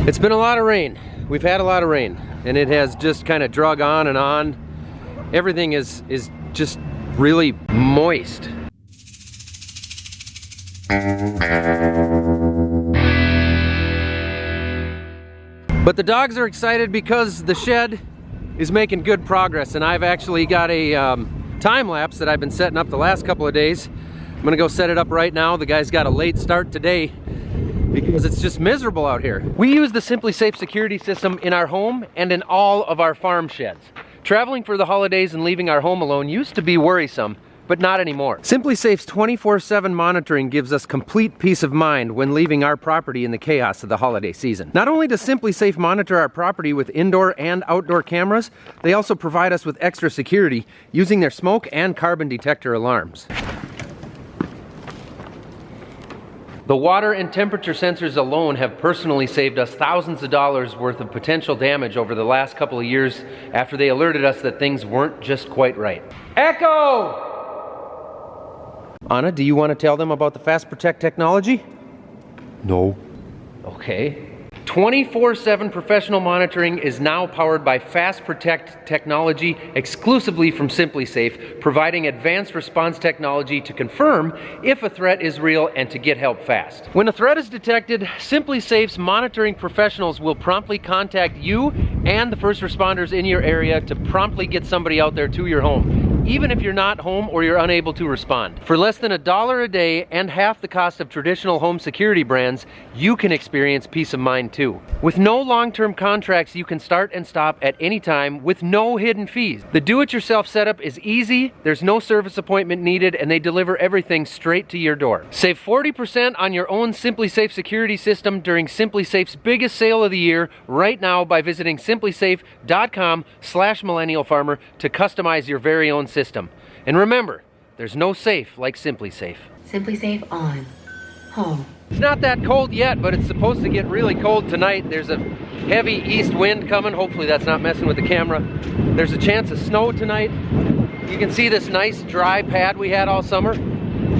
It's been a lot of rain. We've had a lot of rain, and it has just kind of drug on and on. Everything is just really moist. But the dogs are excited because the shed is making good progress, and I've actually got a time lapse that I've been setting up the last couple of days. I'm gonna go set it up right now. The guy's got a late start today because it's just miserable out here. We use the Simply Safe security system in our home and in all of our farm sheds. Traveling for the holidays and leaving our home alone used to be worrisome, but not anymore. Simply Safe's 24/7 monitoring gives us complete peace of mind when leaving our property in the chaos of the holiday season. Not only does Simply Safe monitor our property with indoor and outdoor cameras, they also provide us with extra security using their smoke and carbon detector alarms. The water and temperature sensors alone have personally saved us thousands of dollars worth of potential damage over the last couple of years after they alerted us that things weren't just quite right. Echo! Anna, do you want to tell them about the Fast Protect technology? No. Okay. 24/7 professional monitoring is now powered by Fast Protect technology exclusively from Simply Safe, providing advanced response technology to confirm if a threat is real and to get help fast. When a threat is detected, Simply Safe's monitoring professionals will promptly contact you and the first responders in your area to promptly get somebody out there to your home, even if you're not home or you're unable to respond. For less than $1 a day and half the cost of traditional home security brands, you can experience peace of mind too. With no long-term contracts, you can start and stop at any time with no hidden fees. The do-it-yourself setup is easy, there's no service appointment needed, and they deliver everything straight to your door. Save 40% on your own Simply Safe security system during Simply Safe's biggest sale of the year right now by visiting simplysafe.com/millennialfarmer to customize your very own system. And remember, there's no safe like Simply Safe. Simply Safe on. Home. It's not that cold yet, but it's supposed to get really cold tonight. There's a heavy east wind coming. Hopefully that's not messing with the camera. There's a chance of snow tonight. You can see this nice dry pad we had all summer.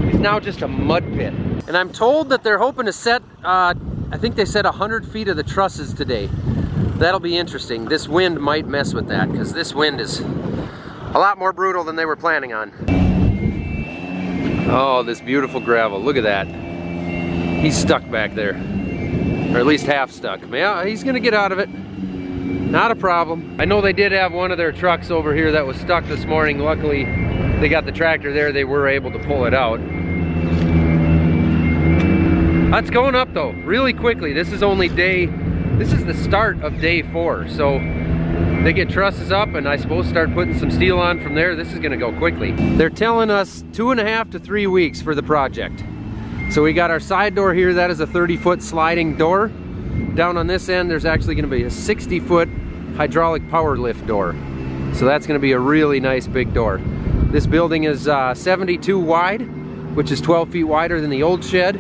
It's now just a mud pit. And I'm told that they're hoping to set, I think they said 100 feet of the trusses today. That'll be interesting. This wind might mess with that because this wind is a lot more brutal than they were planning on. Oh, this beautiful gravel. Look at that. He's stuck back there. Or at least half stuck. Yeah, he's gonna get out of it. Not a problem. I know they did have one of their trucks over here that was stuck this morning. Luckily, they got the tractor there. They were able to pull it out. That's going up though, really quickly. This is the start of day 4. So they get trusses up and I suppose start putting some steel on from there. This is gonna go quickly. They're telling us 2.5 to 3 weeks for the project. So we got our side door here. That is a 30-foot sliding door. Down on this end, there's actually gonna be a 60-foot hydraulic power lift door. So that's gonna be a really nice big door. This building is 72 wide, which is 12 feet wider than the old shed.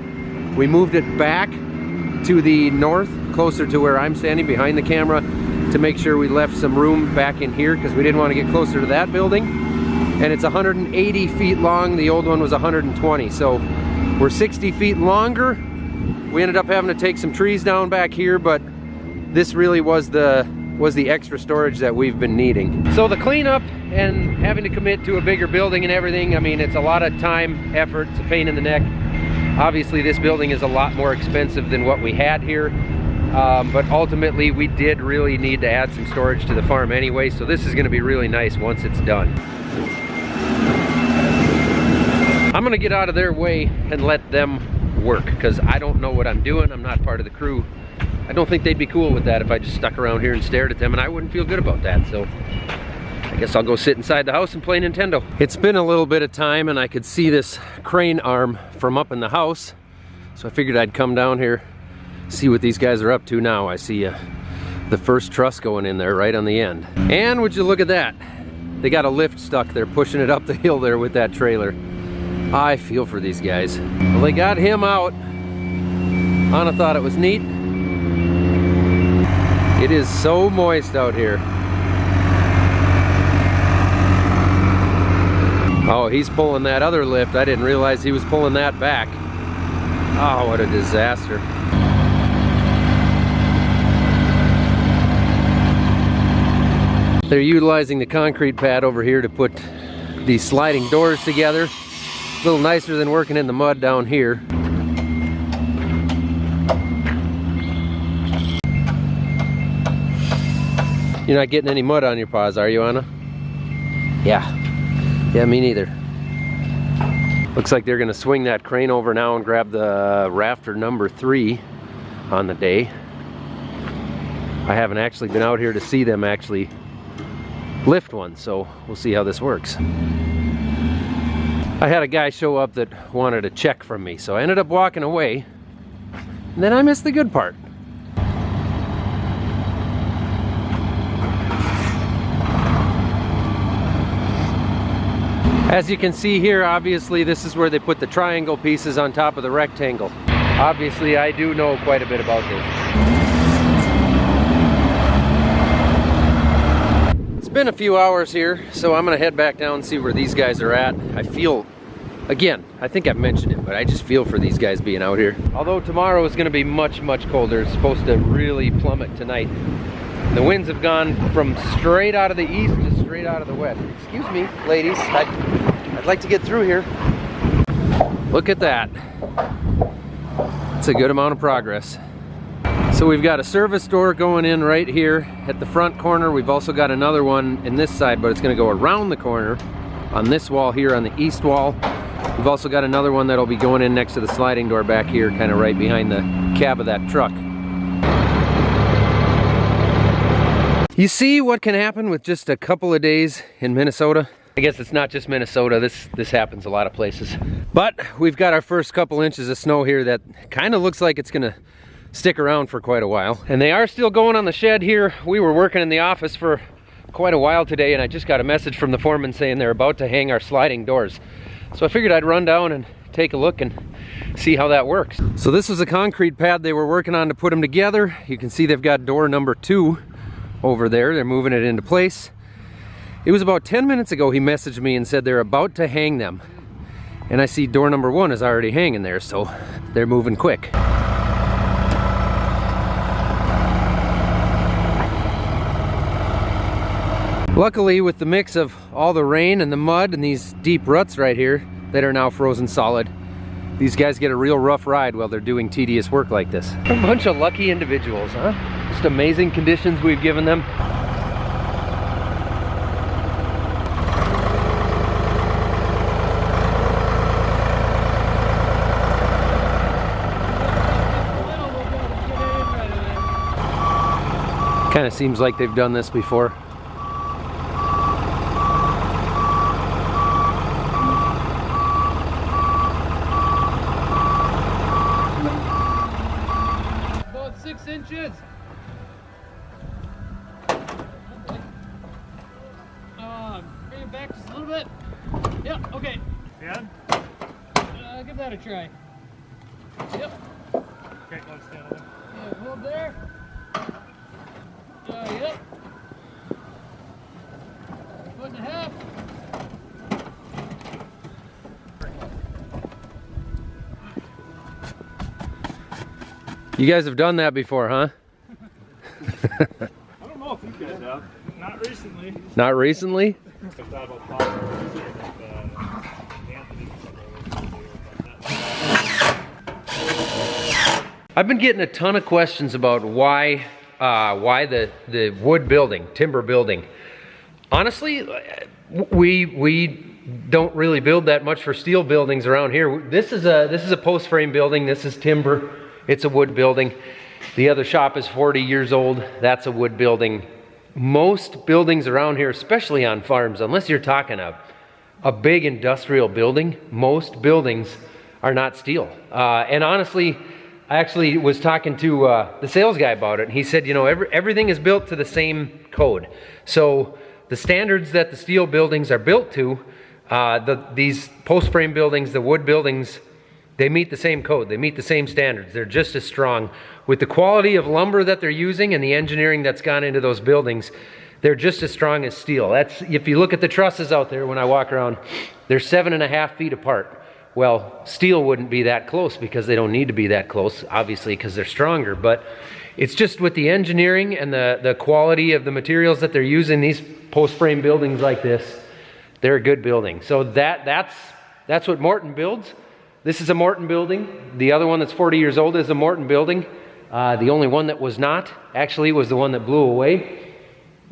We moved it back to the north, closer to where I'm standing behind the camera, to make sure we left some room back in here because we didn't want to get closer to that building. And it's 180 feet long. The old one was 120. So we're 60 feet longer. We ended up having to take some trees down back here, but this really was the extra storage that we've been needing. So the cleanup and having to commit to a bigger building and everything, I mean, it's a lot of time, effort, it's a pain in the neck. Obviously this building is a lot more expensive than what we had here. But ultimately we did really need to add some storage to the farm anyway, so this is going to be really nice once it's done. I'm going to get out of their way and let them work because I don't know what I'm doing. I'm not part of the crew. I don't think they'd be cool with that if I just stuck around here and stared at them, and I wouldn't feel good about that. So I guess I'll go sit inside the house and play Nintendo. It's been a little bit of time and I could see this crane arm from up in the house, so I figured I'd come down here, see what these guys are up to now. I see the first truss going in there right on the end. And would you look at that? They got a lift stuck. They're pushing it up the hill there with that trailer. I feel for these guys. Well, they got him out. Anna thought it was neat. It is so moist out here. Oh, he's pulling that other lift. I didn't realize he was pulling that back. Oh, what a disaster. They're utilizing the concrete pad over here to put these sliding doors together. A little nicer than working in the mud down here. You're not getting any mud on your paws, are you, Anna? Yeah. Yeah, me neither. Looks like they're gonna swing that crane over now and grab the rafter number 3 on the day. I haven't actually been out here to see them actually lift one, so we'll see how this works. I had a guy show up that wanted a check from me, so I ended up walking away, and then I missed the good part. As you can see here, obviously this is where they put the triangle pieces on top of the rectangle. Obviously I do know quite a bit about this. It's been a few hours here, so I'm gonna head back down and see where these guys are at. I feel, again, I think I've mentioned it, but I just feel for these guys being out here. Although tomorrow is gonna be much, much colder. It's supposed to really plummet tonight. The winds have gone from straight out of the east to straight out of the west. Excuse me, ladies, I'd like to get through here. Look at that. It's a good amount of progress. So we've got a service door going in right here at the front corner. We've also got another one in this side, but it's gonna go around the corner on this wall here on the east wall. We've also got another one that'll be going in next to the sliding door back here, kind of right behind the cab of that truck. You see what can happen with just a couple of days in Minnesota? I guess it's not just Minnesota, this happens a lot of places. But we've got our first couple inches of snow here that kind of looks like it's gonna stick around for quite a while. And they are still going on the shed here. We were working in the office for quite a while today, and I just got a message from the foreman saying they're about to hang our sliding doors. So I figured I'd run down and take a look and see how that works. So this was a concrete pad they were working on to put them together. You can see they've got door number 2 over there. They're moving it into place. It was about 10 minutes ago he messaged me and said they're about to hang them. And I see door number 1 is already hanging there, so they're moving quick. Luckily, with the mix of all the rain and the mud and these deep ruts right here that are now frozen solid, these guys get a real rough ride while they're doing tedious work like this. A bunch of lucky individuals, huh? Just amazing conditions we've given them. Kind of seems like they've done this before. About 6 inches. Bring it back just a little bit. Yep, okay. Yeah? Give that a try. Yep. Okay, let's stand over. Yeah, hold there. Yep. 1.5. You guys have done that before, huh? I don't know if you guys have. Not recently. Not recently? I thought about popping I've been getting a ton of questions about why the wood building, timber building. Honestly, we don't really build that much for steel buildings around here. This is a post frame building. This is timber. It's a wood building. The other shop is 40 years old. That's a wood building. Most buildings around here, especially on farms, unless you're talking a big industrial building, most buildings are not steel. And honestly, I actually was talking to the sales guy about it, and he said, you know, everything is built to the same code. So the standards that the steel buildings are built to, these post frame buildings, the wood buildings, they meet the same code. They meet the same standards. They're just as strong. With the quality of lumber that they're using and the engineering that's gone into those buildings, they're just as strong as steel. That's, if you look at the trusses out there when I walk around, they're 7.5 feet apart. Well, steel wouldn't be that close because they don't need to be that close, obviously, because they're stronger. But It's just with the engineering and the quality of the materials that they're using, these post-frame buildings like this, they're a good building. So that's what Morton builds. This is a Morton building. The other one that's 40 years old is a Morton building. The only one that was not, actually, was the one that blew away.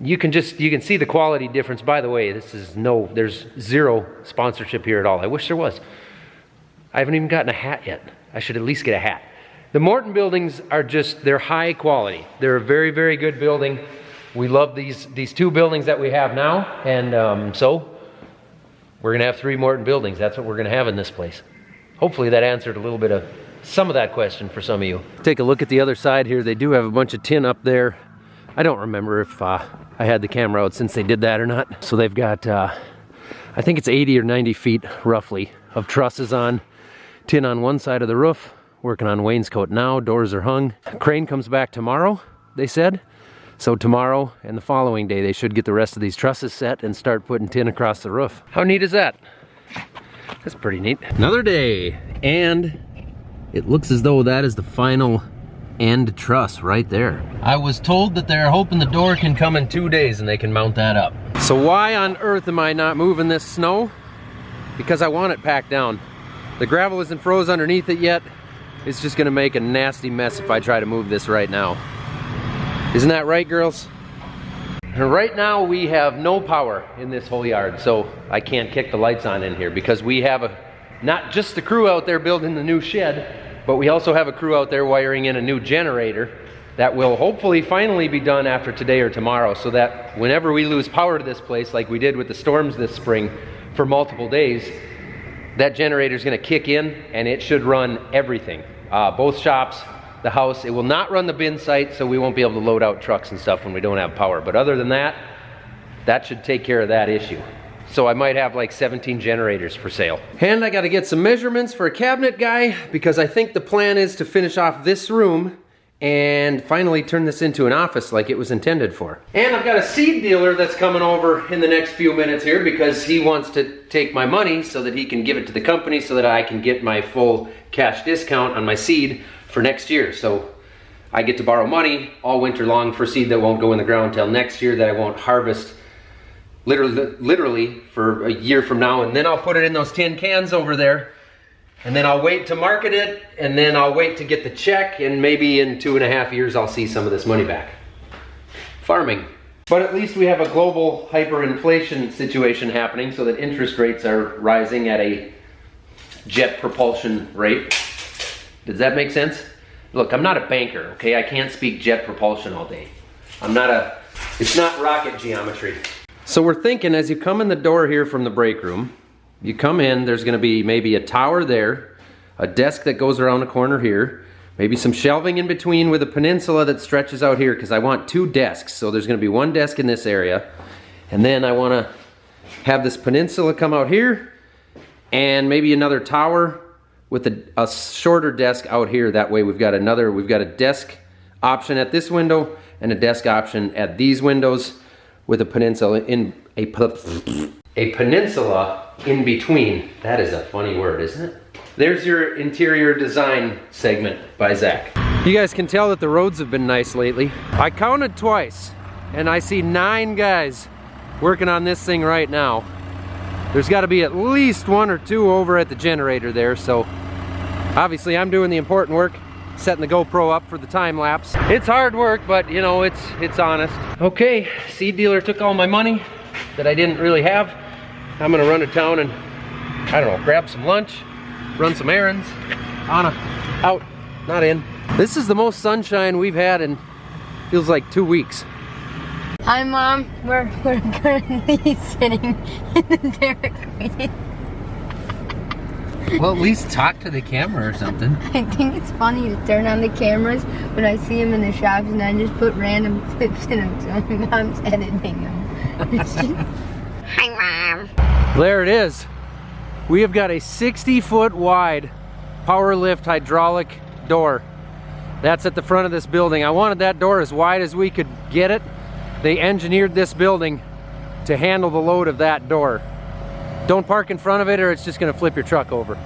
You can see the quality difference. By the way, there's zero sponsorship here at all. I wish there was. I haven't even gotten a hat yet. I should at least get a hat. The Morton buildings are they're high quality. They're a very, very good building. We love these two buildings that we have now, and so we're gonna have 3 Morton buildings. That's what we're gonna have in this place. Hopefully that answered a little bit of some of that question for some of you. Take a look at the other side here. They do have a bunch of tin up there. I don't remember if I had the camera out since they did that or not. So they've got, I think it's 80 or 90 feet roughly of trusses on, tin on one side of the roof, working on wainscot now, doors are hung. Crane comes back tomorrow, they said. So tomorrow and the following day, they should get the rest of these trusses set and start putting tin across the roof. How neat is that? That's pretty neat. Another day, and it looks as though that is the final end truss right there. I was told that they're hoping the door can come in 2 days and they can mount that up. So why on earth am I not moving this snow? Because I want it packed down. The gravel isn't froze underneath it yet. It's just gonna make a nasty mess if I try to move this right now. Isn't that right, girls? And right now we have no power in this whole yard, so I can't kick the lights on in here because we have not just the crew out there building the new shed, but we also have a crew out there wiring in a new generator that will hopefully finally be done after today or tomorrow, so that whenever we lose power to this place, like we did with the storms this spring for multiple days, that generator is going to kick in and it should run everything. Both shops, the house. It will not run the bin site, so we won't be able to load out trucks and stuff when we don't have power. But other than that, that should take care of that issue. So I might have like 17 generators for sale. And I got to get some measurements for a cabinet guy, because I think the plan is to finish off this room and finally turn this into an office like it was intended for. And I've got a seed dealer that's coming over in the next few minutes here, because he wants to take my money so that he can give it to the company so that I can get my full cash discount on my seed for next year. So I get to borrow money all winter long for seed that won't go in the ground till next year, that I won't harvest literally for a year from now, and then I'll put it in those tin cans over there, and then I'll wait to market it, and then I'll wait to get the check, and maybe in 2.5 years I'll see some of this money back. Farming. But at least we have a global hyperinflation situation happening, so that interest rates are rising at a jet propulsion rate. Does that make sense? Look, I'm not a banker, okay? I can't speak jet propulsion all day. It's not rocket geometry. So we're thinking, as you come in the door here from the break room, you come in, there's gonna be maybe a tower there, a desk that goes around the corner here, maybe some shelving in between with a peninsula that stretches out here, because I want 2 desks. So there's gonna be 1 desk in this area, and then I wanna have this peninsula come out here, and maybe another tower with a shorter desk out here. That way we've got a desk option at this window and a desk option at these windows, with a peninsula in between. That is a funny word, isn't it? There's your interior design segment by Zach. You guys can tell that the roads have been nice lately. I counted twice, and I see 9 guys working on this thing right now. There's got to be at least 1 or 2 over at the generator there, so obviously I'm doing the important work, setting the GoPro up for the time lapse. It's hard work, but you know, it's honest. Okay, seed dealer took all my money that I didn't really have. I'm gonna run to town and, I don't know, grab some lunch, run some errands. Out, not in. This is the most sunshine we've had in, feels like 2 weeks. Hi Mom, we're currently sitting in the Dairy Queen. Well, at least talk to the camera or something. I think it's funny to turn on the cameras when I see them in the shops, and I just put random clips in them, so my mom's editing them. Hi Mom. There it is. We have got a 60-foot wide power lift hydraulic door. That's at the front of this building. I wanted that door as wide as we could get it. They engineered this building to handle the load of that door. Don't park in front of it or it's just gonna flip your truck over.